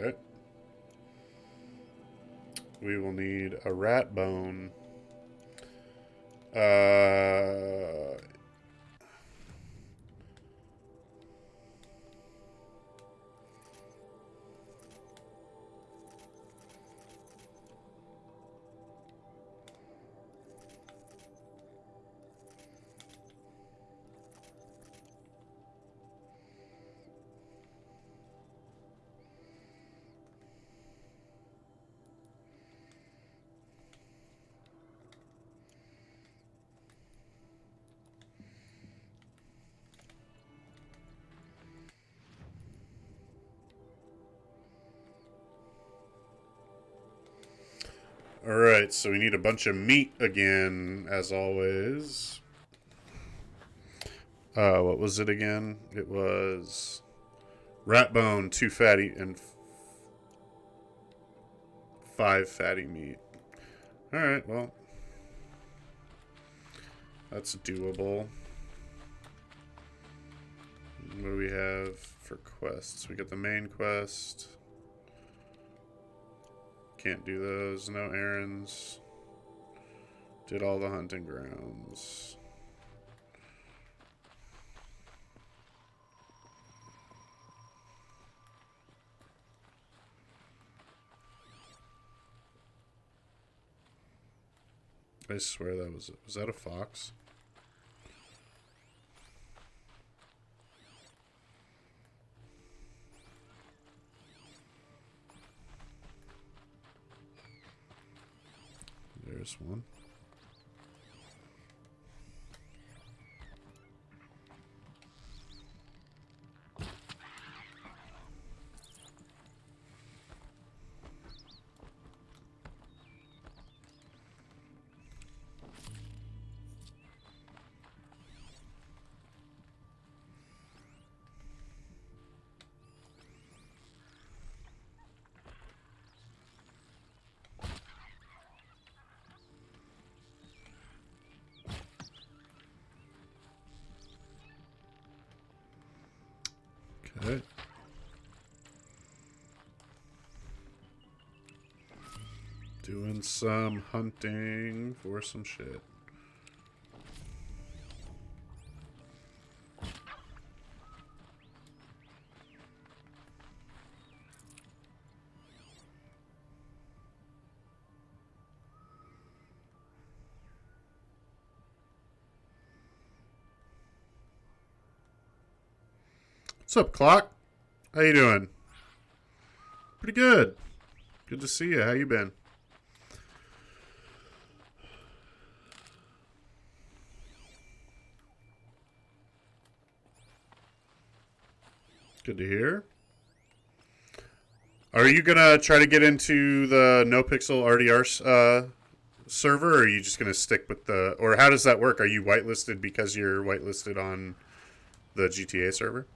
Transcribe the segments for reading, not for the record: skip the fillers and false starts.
Okay. We will need a rat bone. Alright, so we need a bunch of meat again, as always. What was it again? It was rat bone, 2 fatty, and 5 fatty meat. Alright, well, that's doable. What do we have for quests? We got the main quest. Can't do those. No errands. Did all the hunting grounds. I swear that was that a fox? There's one. Okay. Doing some hunting for some shit. What's up, Clock? How you doing? Pretty good. Good to see you. How you been? Good to hear. Are you gonna try to get into the NoPixel RDR server, or are you just gonna stick with the? Or how does that work? Are you whitelisted because you're whitelisted on the GTA server?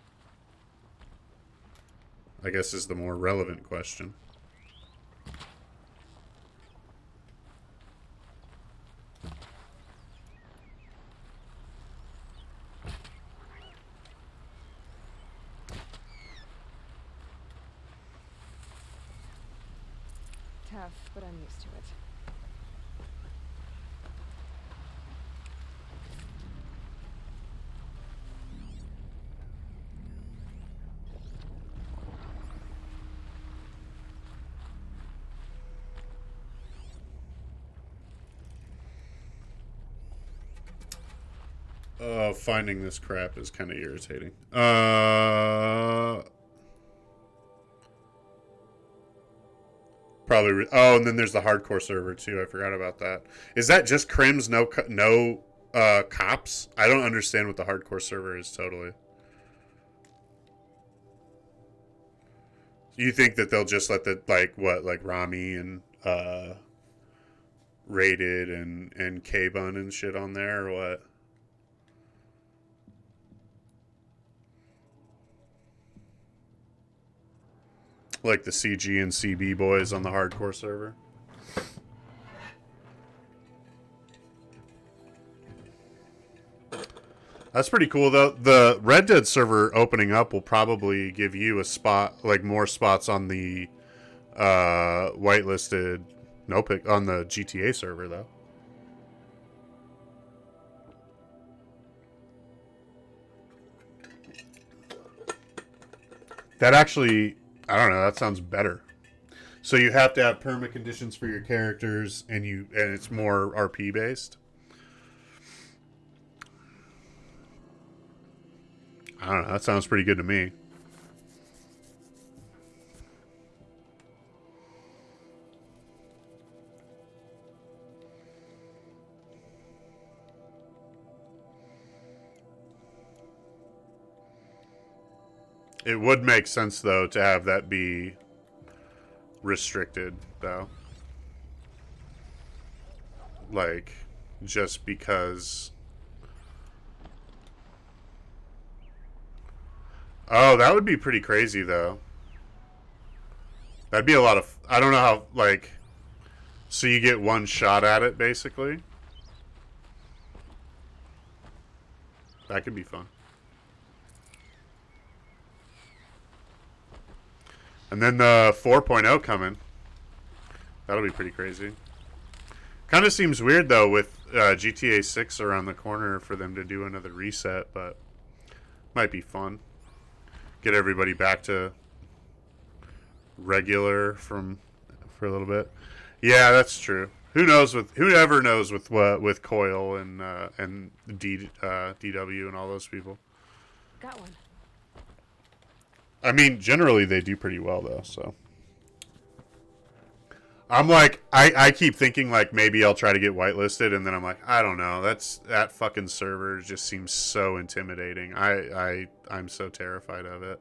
I guess is the more relevant question. Tough, but I'm used to it. Finding this crap is kind of irritating. Probably. Oh, and then there's the hardcore server too. I forgot about that. Is that just crims? No cops? I don't understand what the hardcore server is totally. You think that they'll just let the like Rami and Rated and K-Bun and shit on there or what? Like the CG and CB boys on the hardcore server? That's pretty cool, though. The Red Dead server opening up will probably give you a spot, like more spots on the whitelisted no pick on the GTA server, though. That actually, I don't know. That sounds better. So you have to have perma conditions for your characters, and it's more RP based. I don't know. That sounds pretty good to me. It would make sense, though, to have that be restricted, though. Like, just because... Oh, that would be pretty crazy, though. That'd be a lot of... I don't know how, like... So you get one shot at it, basically? That could be fun. And then the 4.0 coming. That'll be pretty crazy. Kind of seems weird, though, with GTA 6 around the corner for them to do another reset, but might be fun. Get everybody back to regular for a little bit. Yeah, that's true. Whoever knows with Coil and DW and all those people. Got one. I mean, generally they do pretty well, though, so. I'm like, I keep thinking, like, maybe I'll try to get whitelisted, and then I'm like, I don't know. That fucking server just seems so intimidating. I'm so terrified of it.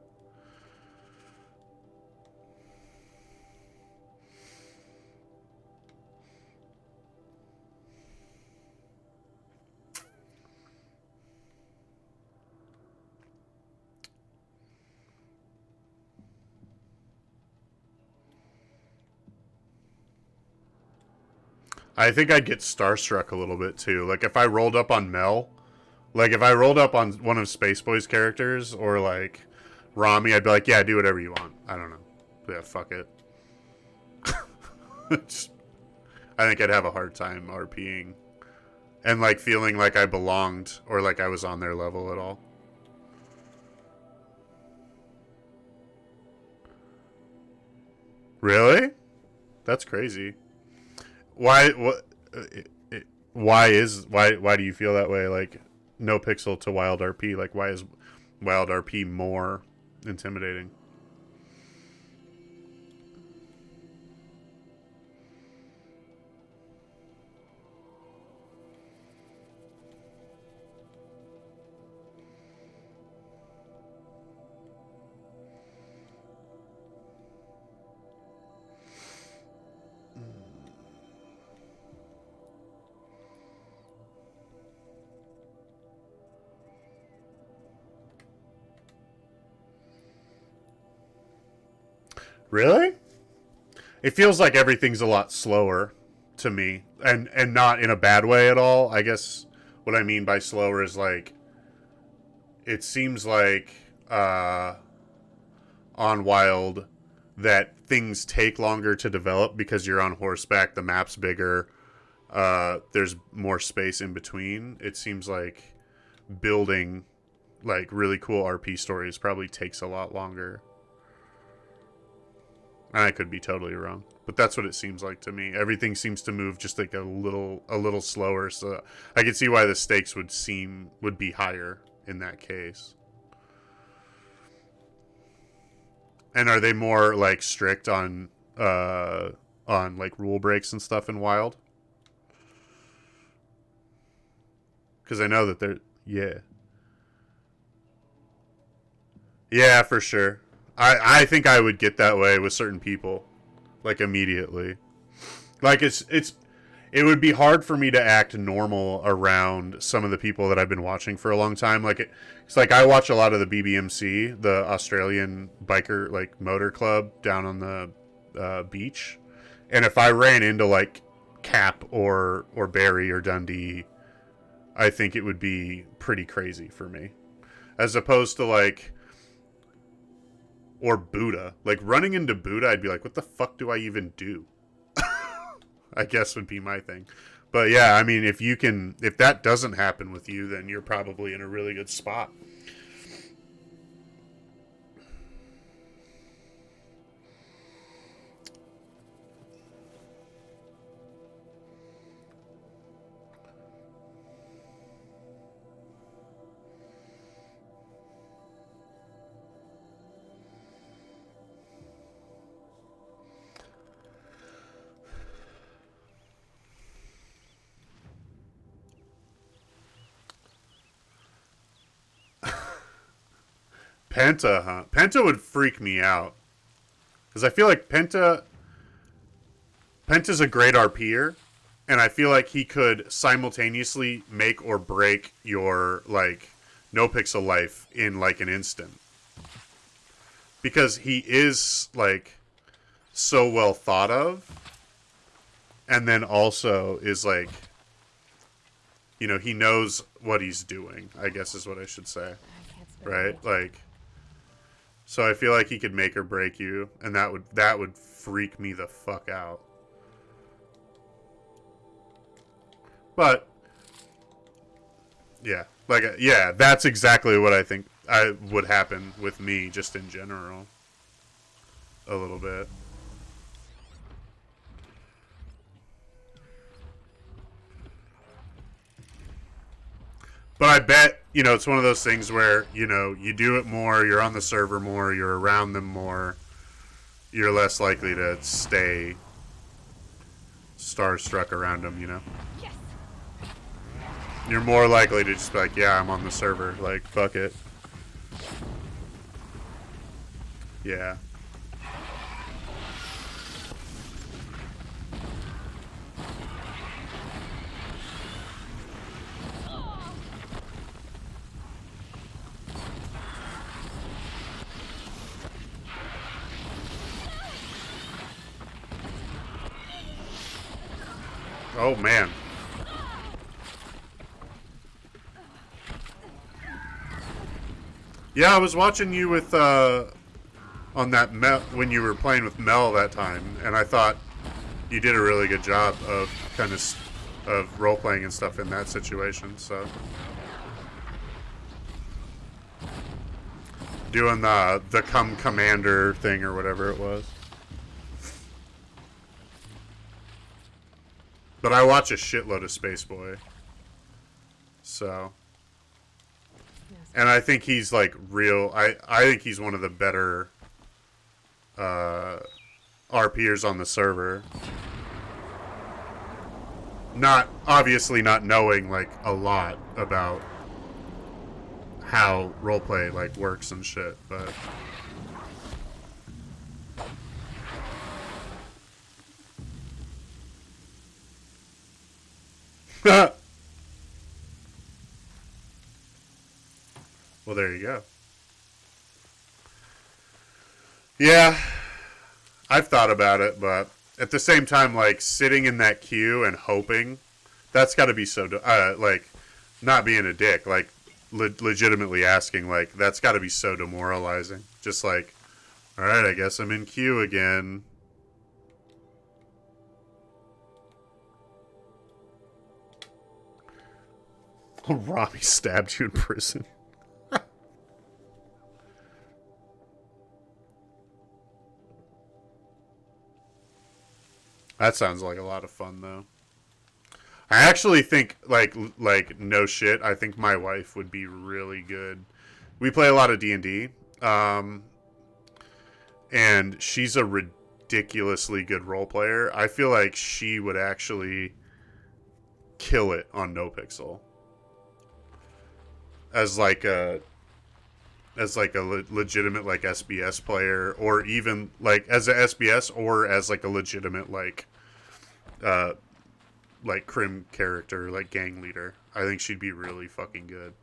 I think I'd get starstruck a little bit too. Like if I rolled up on Mel, like if I rolled up on one of Spaceboy's characters or like Rami, I'd be like, yeah, do whatever you want. I don't know. Yeah, fuck it. I think I'd have a hard time RPing and like feeling like I belonged or like I was on their level at all. Really? That's crazy. Why? What? Why do you feel that way? Like, no pixel to wild RP. Like, why is wild RP more intimidating? Really? It feels like everything's a lot slower to me, and not in a bad way at all. I guess what I mean by slower is like it seems like on Wild that things take longer to develop because you're on horseback, the map's bigger, there's more space in between. It seems like building like really cool RP stories probably takes a lot longer. And I could be totally wrong, but that's what it seems like to me. Everything seems to move just like a little slower, so I can see why the stakes would be higher in that case. And are they more like strict on like rule breaks and stuff in Wild? Because I know that they're yeah, for sure. I think I would get that way with certain people, like immediately. Like it would be hard for me to act normal around some of the people that I've been watching for a long time. Like it's like I watch a lot of the BBMC, the Australian biker like motor club down on the beach, and if I ran into like Cap or Barry or Dundee, I think it would be pretty crazy for me. As opposed to like, or Buddha. Like running into Buddha, I'd be like, what the fuck do I even do? I guess would be my thing. But yeah, I mean, if that doesn't happen with you, then you're probably in a really good spot. Penta, huh? Penta would freak me out. Because I feel like Penta's a great RPer, and I feel like he could simultaneously make or break your, like, no pixel life in, like, an instant. Because he is, like, so well thought of, and then also is, like, you know, he knows what he's doing, I guess is what I should say. Right? Like... So I feel like he could make or break you, and that would freak me the fuck out. But yeah, like yeah, that's exactly what I think would happen with me, just in general. A little bit. But I bet, you know, it's one of those things where, you know, you do it more, you're on the server more, you're around them more, you're less likely to stay starstruck around them, you know? Yes. You're more likely to just be like, yeah, I'm on the server, like, fuck it. Yeah. Oh, man. Yeah, I was watching you with, on that when you were playing with Mel that time, and I thought you did a really good job of kind of role-playing and stuff in that situation, so. Doing the come commander thing or whatever it was. But I watch a shitload of Space Boy. So. And I think he's like real. I think he's one of the better RPers on the server. Obviously not knowing like a lot about how roleplay like works and shit, but well, there you go. Yeah, I've thought about it, but at the same time, like sitting in that queue and hoping, that's got to be so like not being a dick, like legitimately asking, like that's got to be so demoralizing. Just like, all right, I guess I'm in queue again. Rami stabbed you in prison. That sounds like a lot of fun, though. I actually think, like no shit, I think my wife would be really good. We play a lot of D&D, and she's a ridiculously good role player. I feel like she would actually kill it on NoPixel. As like a legitimate like SBS player, or even like as a SBS, or as like a legitimate like crim character, like gang leader. I think she'd be really fucking good.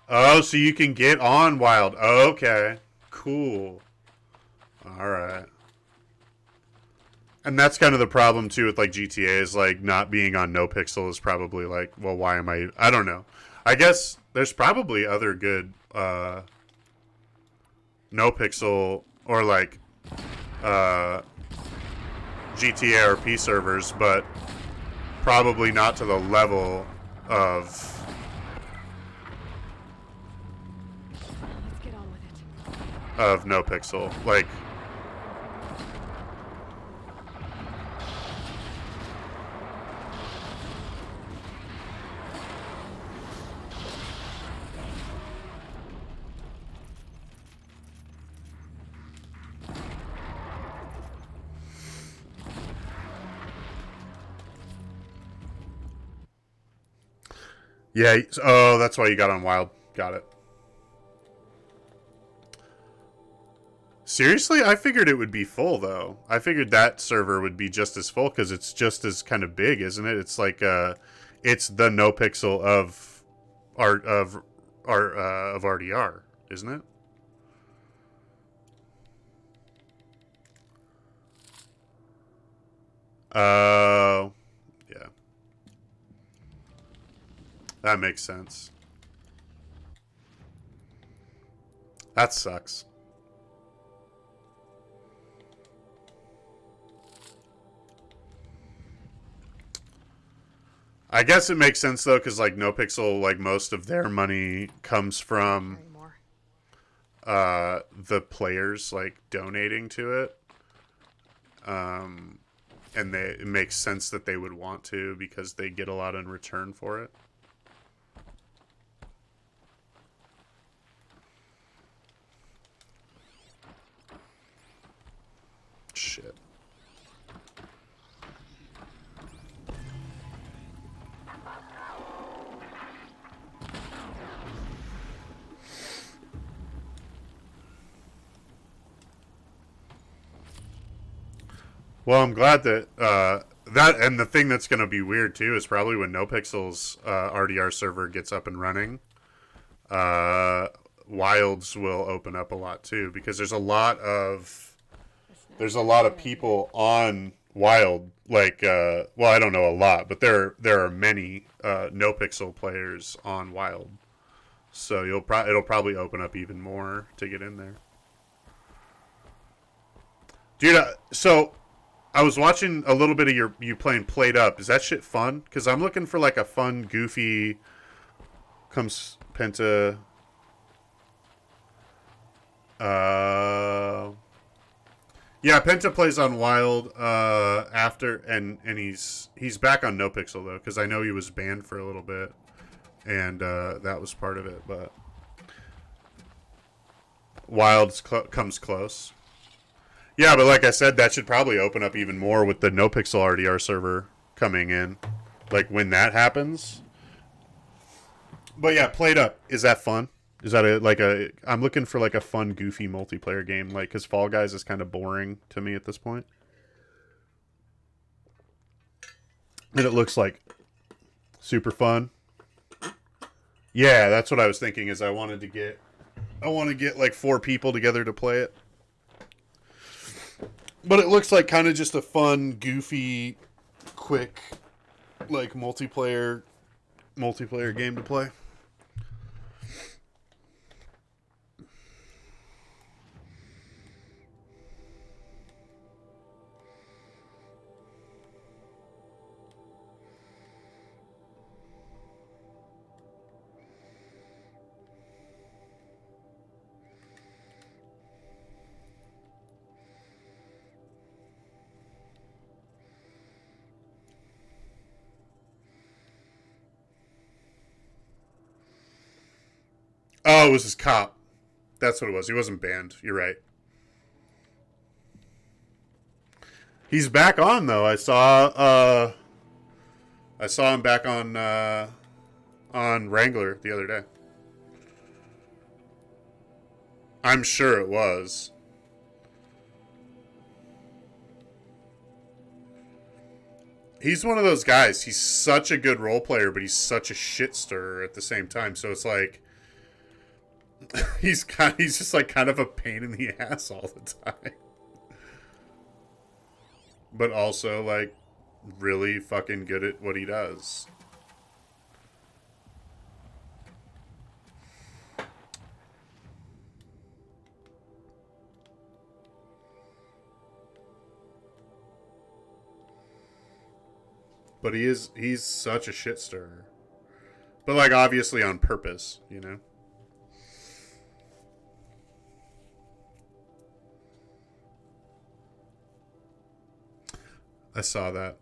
Oh, so you can get on Wild. Okay. Cool. All right. And that's kind of the problem too with like GTA is like not being on NoPixel is probably like, well, why am I don't know. I guess there's probably other good NoPixel or like GTA RP servers, but probably not to the level of Let's get on with it. NoPixel. Like yeah, oh, that's why you got on Wild. Got it. Seriously, I figured it would be full though. I figured that server would be just as full because it's just as kind of big, isn't it? It's like it's the NoPixel of RDR, isn't it? Oh, yeah, that makes sense. That sucks. I guess it makes sense though, because like NoPixel, like most of their money comes from Anymore. the players like donating to it, and it makes sense that they would want to because they get a lot in return for it. Shit. Well, I'm glad that that and the thing that's going to be weird too is probably when NoPixel's RDR server gets up and running, uh, Wilds will open up a lot too because there's a lot of people on Wild. Like, well, I don't know a lot, but there are many NoPixel players on Wild, so it'll probably open up even more to get in there, dude. So I was watching a little bit of you playing Played Up. Is that shit fun? Because I'm looking for like a fun, goofy. Comes Penta. Yeah, Penta plays on Wild after, and he's back on NoPixel though, because I know he was banned for a little bit, and that was part of it. But Wild comes close. Yeah, but like I said, that should probably open up even more with the NoPixel RDR server coming in, like when that happens. But yeah, Played Up, is that fun? Is that I'm looking for like a fun, goofy multiplayer game, like because Fall Guys is kind of boring to me at this point, and it looks like super fun. Yeah, that's what I was thinking. Is I want to get like 4 people together to play it. But it looks like kind of just a fun, goofy, quick, like multiplayer game to play. Oh, it was his cop. That's what it was. He wasn't banned. You're right. He's back on though. I saw him back on Wrangler the other day. I'm sure it was. He's one of those guys. He's such a good role player, but he's such a shit stirrer at the same time. So it's like He's just like kind of a pain in the ass all the time. But also like really fucking good at what he does. But he's such a shit stirrer. But like obviously on purpose, you know? I saw that.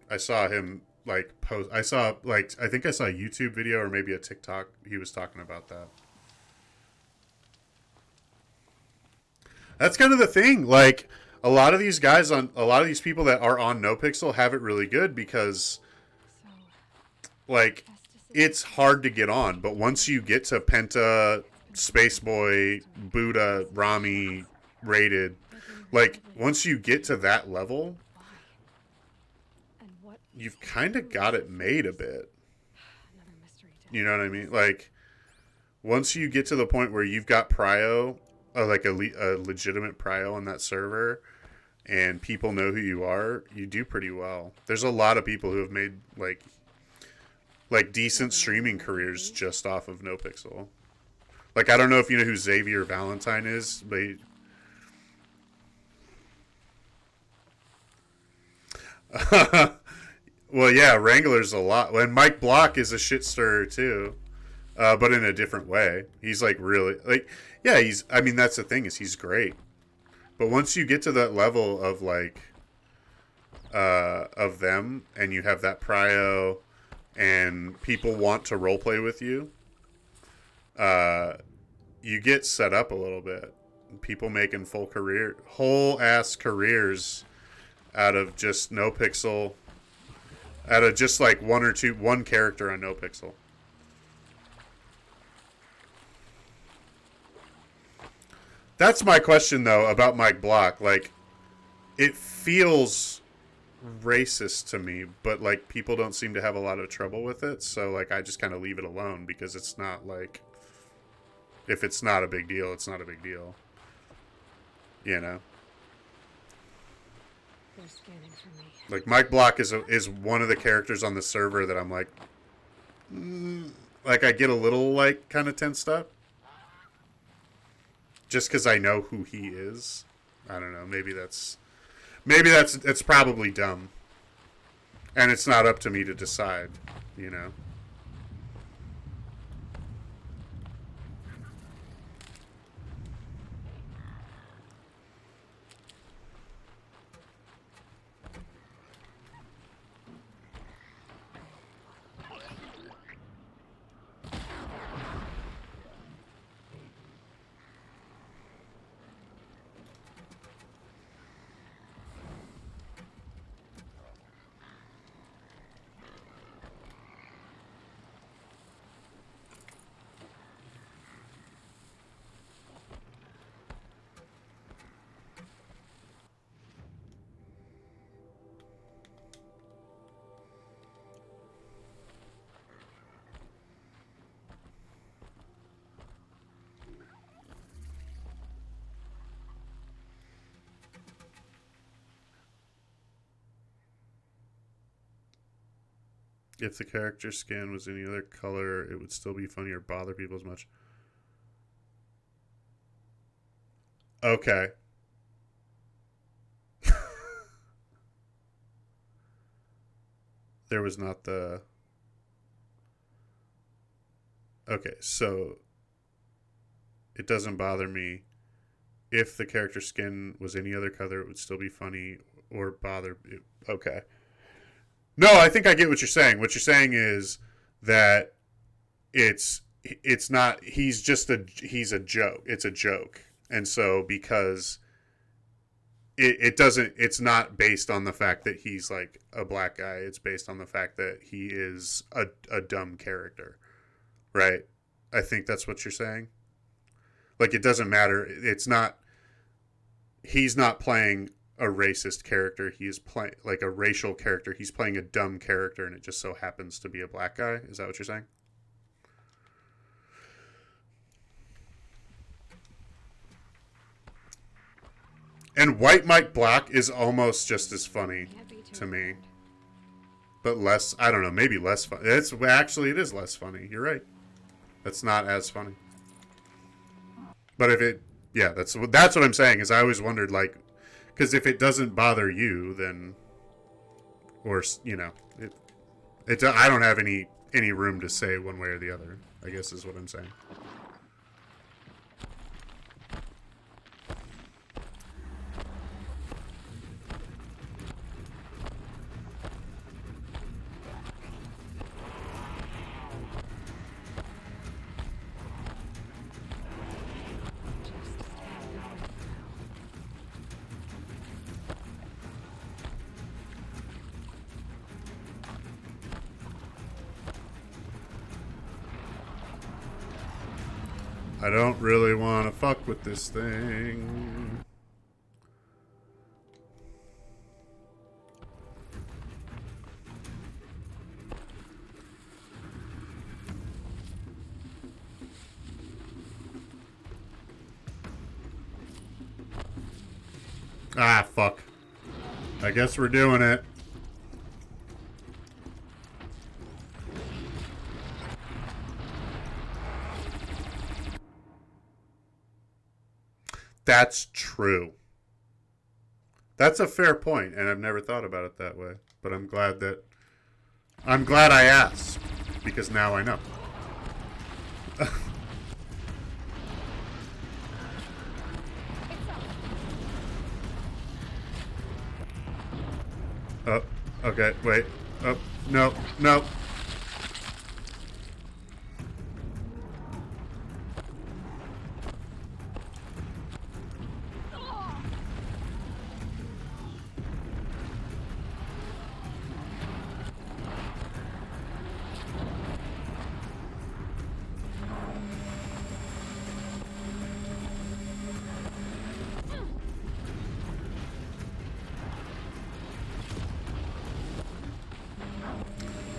I saw him like post. I saw like I think I saw a YouTube video or maybe a TikTok. He was talking about that. That's kind of the thing. Like a lot of these guys on a lot of these people that are on NoPixel have it really good because So, like it's hard to get on. But once you get to Penta, Spaceboy, Buddha, Rami, rated, like once you get to that level, why? And what? you've kind of got it made a bit. Another mystery to You know what I mean? Like, once you get to the point where you've got prio, like a legitimate prio on that server, and people know who you are, you do pretty well. There's a lot of people who have made like decent streaming careers just off of NoPixel. Like, I don't know if you know who Xavier Valentine is, but well, yeah, Wrangler's a lot. And Mike Block is a shit stirrer too, but in a different way. He's like really like, yeah. He's. I mean, that's the thing is he's great. But once you get to that level of like, of them, and you have that prio, and people want to roleplay with you, you get set up a little bit. People making whole ass careers out of just NoPixel, out of just like one character on NoPixel. That's my question though about Mike Block. Like, it feels racist to me, but like people don't seem to have a lot of trouble with it. So like I just kind of leave it alone because it's not like, if it's not a big deal, it's not a big deal. You know. They're scanning for me. Like Mike Block is one of the characters on the server that I'm like I get a little like kind of tensed up, just because I know who he is. I don't know. Maybe that's it's probably dumb, and it's not up to me to decide. You know. If the character skin was any other color, it would still be funny or bother people as much. Okay. There was not the... Okay, so it doesn't bother me. If the character skin was any other color, it would still be funny or bother... Okay. No, I think I get what you're saying. What you're saying is that it's not, he's a joke. It's a joke. And so because it's not based on the fact that he's like a black guy. It's based on the fact that he is a dumb character. Right? I think that's what you're saying. Like, it doesn't matter. He's not playing a racist character. He's playing like a racial character. He's playing a dumb character, and it just so happens to be a black guy. Is that what you're saying? And White Mike Black is almost just as funny Can't be too to me. important. But less, I don't know, maybe less fun. It's actually, it is less funny. You're right. That's not as funny. But if it, yeah, that's what I'm saying, is I always wondered, like, because if it doesn't bother you, then, or, you know, I don't have any room to say one way or the other, I guess is what I'm saying. I don't really want to fuck with this thing. Ah, fuck. I guess we're doing it. That's true. That's a fair point, and I've never thought about it that way. But I'm glad I asked, because now I know. Oh, okay, wait. Oh, no, no.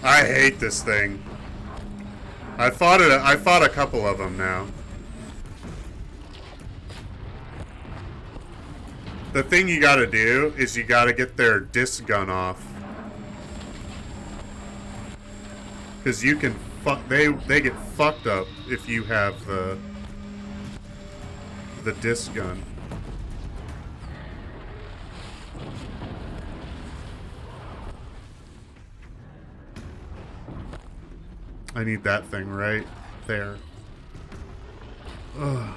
I hate this thing. I fought a couple of them now. The thing you gotta do is you gotta get their disc gun off. Because you can they get fucked up if you have the disc gun. I need that thing right there. Ugh.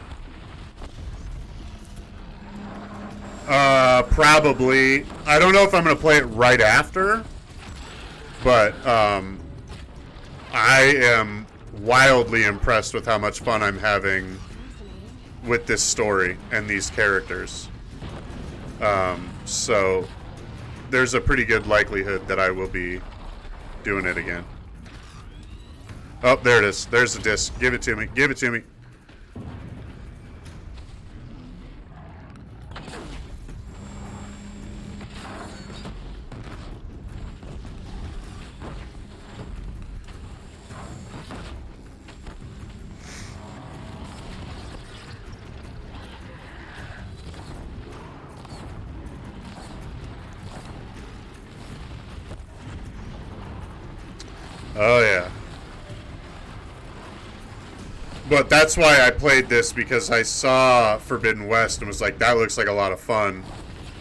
Probably. I don't know if I'm going to play it right after, but I am wildly impressed with how much fun I'm having with this story and these characters. So there's a pretty good likelihood that I will be doing it again. Oh, there it is. There's the disc. Give it to me. Give it to me. Oh, yeah. But that's why I played this, because I saw Forbidden West and was like, that looks like a lot of fun.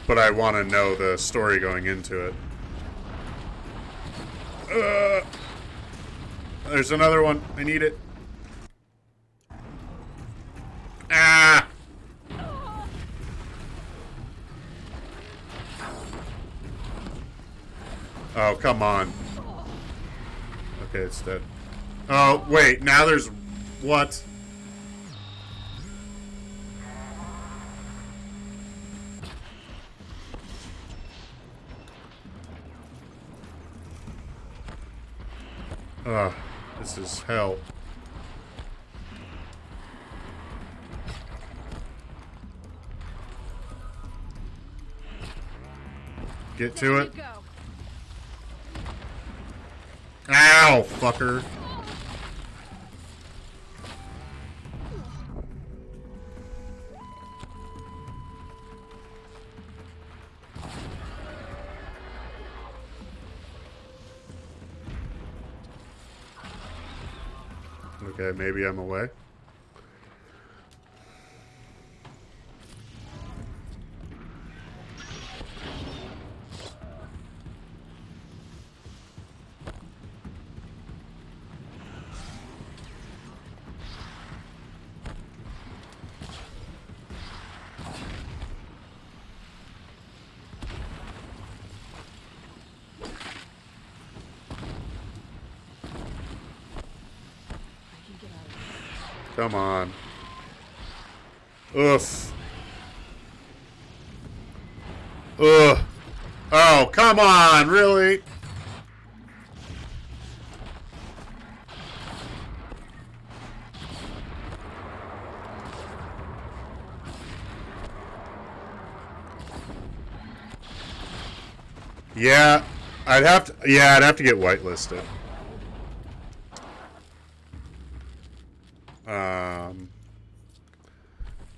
But I want to know the story going into it. There's another one. I need it. Ah! Oh, come on. Okay, it's dead. Oh, wait. Now there's... What? Ugh, this is hell. Get to it. Ow, fucker. Okay, maybe I'm away. I can get out of here. Come on. Oof. Ugh. Oh, come on, really? Yeah, I'd have to. Yeah, I'd have to get whitelisted.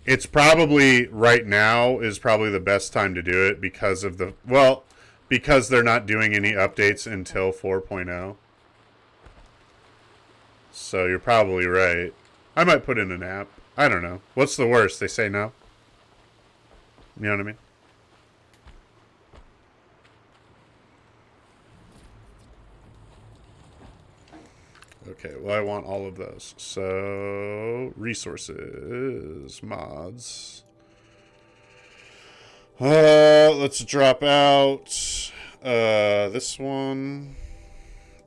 It's probably right now is probably the best time to do it because of the because they're not doing any updates until 4.0. So you're probably right. I might put in an app. I don't know. What's the worst? They say no. You know what I mean? Okay, well, I want all of those. So, resources, mods. Let's drop out this one,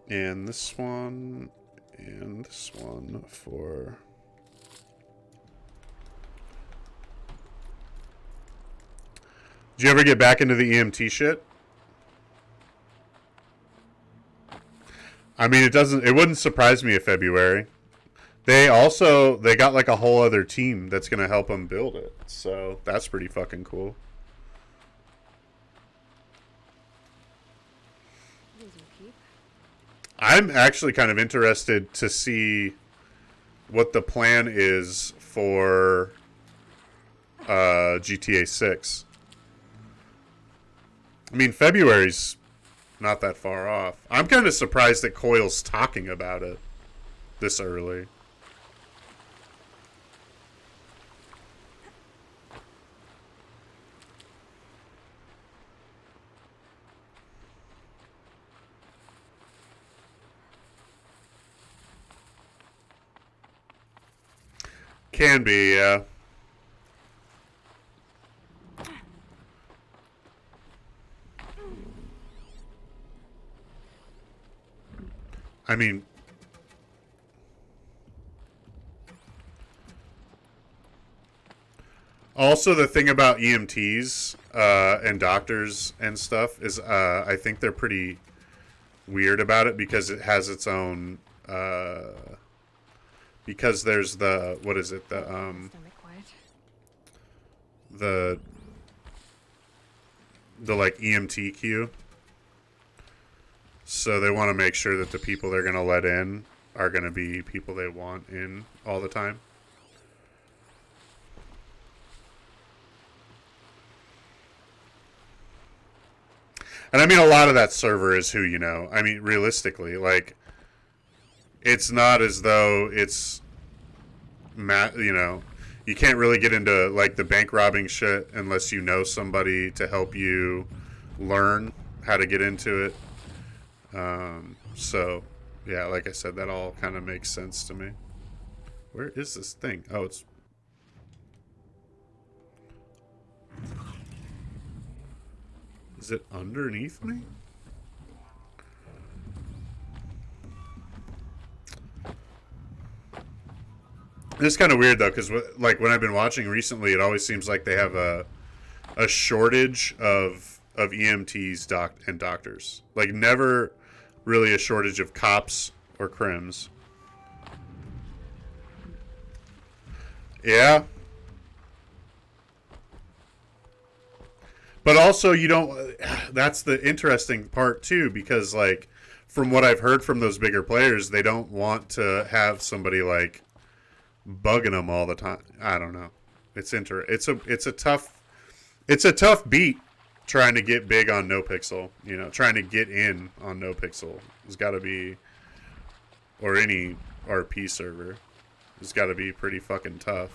and this one, and this one for... Did you ever get back into the EMT shit? I mean, it wouldn't surprise me if February. They got like a whole other team that's going to help them build it. So that's pretty fucking cool. These will keep. I'm actually kind of interested to see what the plan is for GTA 6. I mean, February's not that far off. I'm kind of surprised that Coil's talking about it this early. Can be, yeah. I mean, also the thing about EMTs and doctors and stuff is I think they're pretty weird about it because it has its own because there's the what is it Stomach quiet. the like EMT queue. So they want to make sure that the people they're going to let in are going to be people they want in all the time. And I mean, a lot of that server is who you know. I mean, realistically, like, it's not as though it's, you know, you can't really get into, like, the bank robbing shit unless you know somebody to help you learn how to get into it. So, yeah, like I said, that all kind of makes sense to me. Where is this thing? Oh, it's... Is it underneath me? It's kind of weird, though, because, like, when I've been watching recently, it always seems like they have a shortage of EMTs and doctors. Like, never really a shortage of cops or crims. Yeah. But also, you don't... That's the interesting part, too, because, like, from what I've heard from those bigger players, they don't want to have somebody, like, bugging them all the time. I don't know. It's a tough beat trying to get big on NoPixel. You know, trying to get in on NoPixel. There's got to be... Or any RP server. It's got to be pretty fucking tough.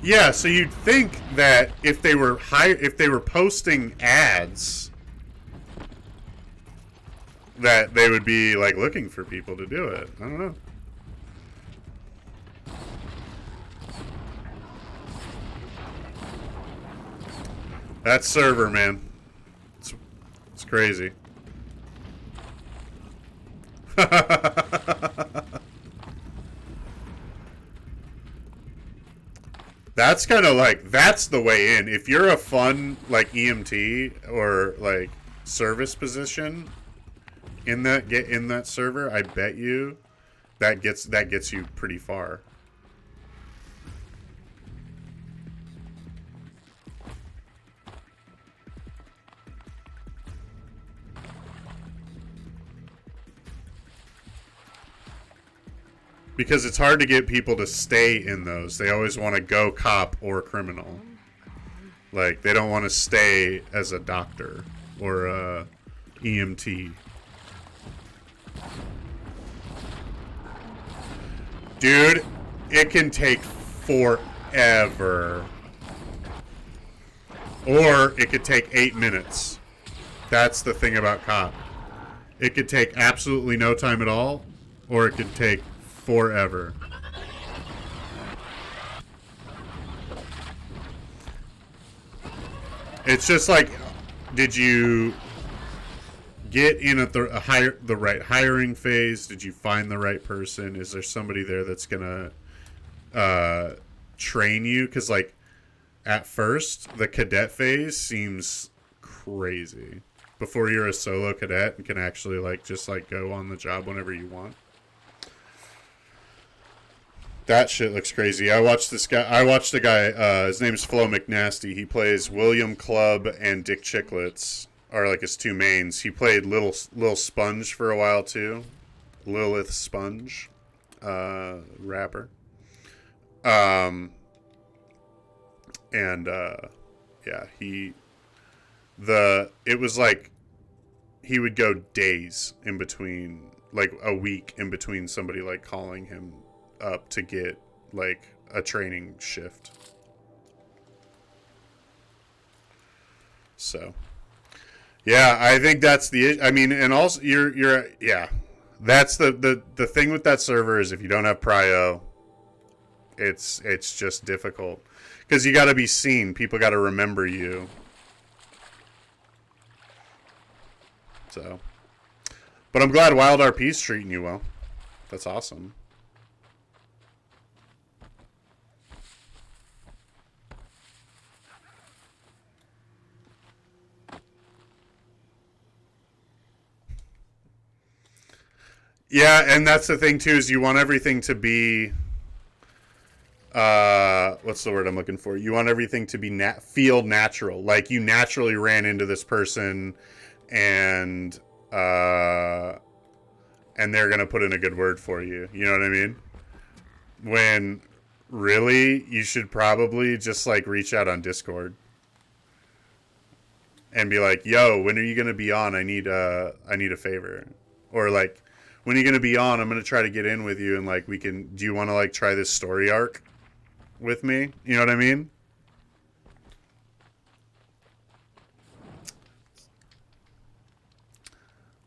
Yeah, so you'd think that if they were posting ads, that they would be like looking for people to do it. I don't know. That server, man, it's crazy. That's kind of like, that's the way in. If you're a fun like EMT or like service position in that server, I bet you that gets you pretty far. Because it's hard to get people to stay in those. They always want to go cop or criminal. Like, they don't want to stay as a doctor or a EMT. Dude, it can take forever. Or it could take 8 minutes. That's the thing about cop. It could take absolutely no time at all, or it could take forever. It's just like, did you get in at the right hiring phase? Did you find the right person? Is there somebody there that's gonna train you? Because like at first, the cadet phase seems crazy. Before you're a solo cadet and can actually like just like go on the job whenever you want. That shit looks crazy. I watched a guy. His name's Flo McNasty. He plays William Clubb and Dick Chicklets are like his two mains. He played Little Sponge for a while too. Lilith Sponge, rapper. Yeah, it was like he would go days in between, like a week in between somebody like calling him up to get like a training shift. So yeah, I think that's I mean, and also you're yeah, that's the thing with that server is if you don't have prio, it's just difficult because you got to be seen. People got to remember you. So, but I'm glad Wild RP's treating you well. That's awesome. Yeah, and that's the thing too, is you want everything to be what's the word I'm looking for? You want everything to be feel natural. Like you naturally ran into this person and they're gonna put in a good word for you. You know what I mean? When really you should probably just like reach out on Discord and be like, yo, when are you gonna be on? I need a favor. Or like, when are you going to be on? I'm going to try to get in with you and like do you want to like try this story arc with me? You know what I mean?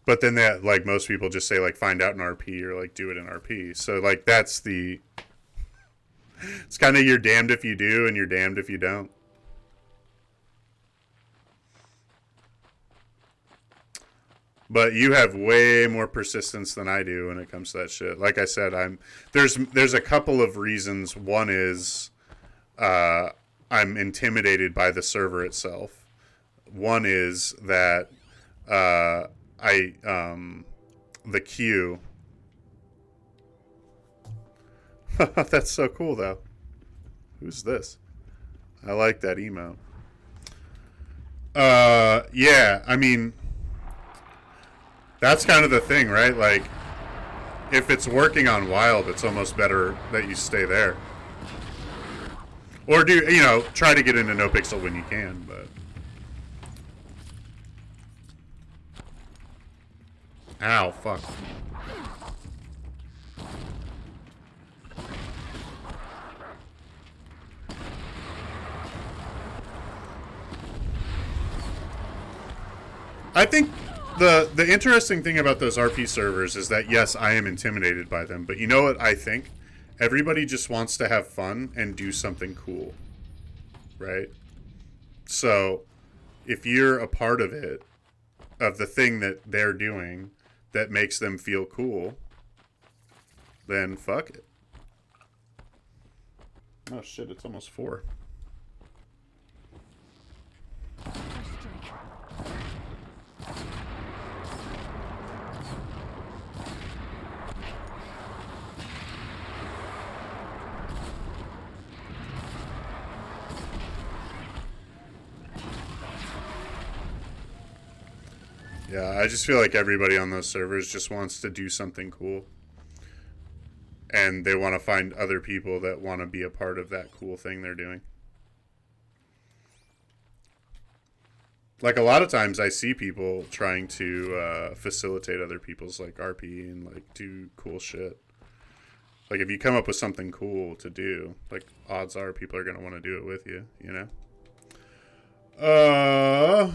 But then that like most people just say like find out in RP or like do it in RP. So like it's kind of you're damned if you do and you're damned if you don't. But you have way more persistence than I do when it comes to that shit. Like I said, there's a couple of reasons. One is I'm intimidated by the server itself. One is that the queue. That's so cool though. Who's this? I like that emote. Yeah, I mean, That's kind of the thing, right? Like, if it's working on Wild, it's almost better that you stay there. Or try to get into NoPixel when you can, but... Ow, fuck. I think the interesting thing about those RP servers is that, yes, I am intimidated by them, but you know what I think? Everybody just wants to have fun and do something cool, right? So, if you're a part of it, of the thing that they're doing that makes them feel cool, then fuck it. Oh shit, it's almost 4. Yeah, I just feel like everybody on those servers just wants to do something cool. And they want to find other people that want to be a part of that cool thing they're doing. Like, a lot of times I see people trying to facilitate other people's, like, RP and, like, do cool shit. Like, if you come up with something cool to do, like, odds are people are going to want to do it with you, you know?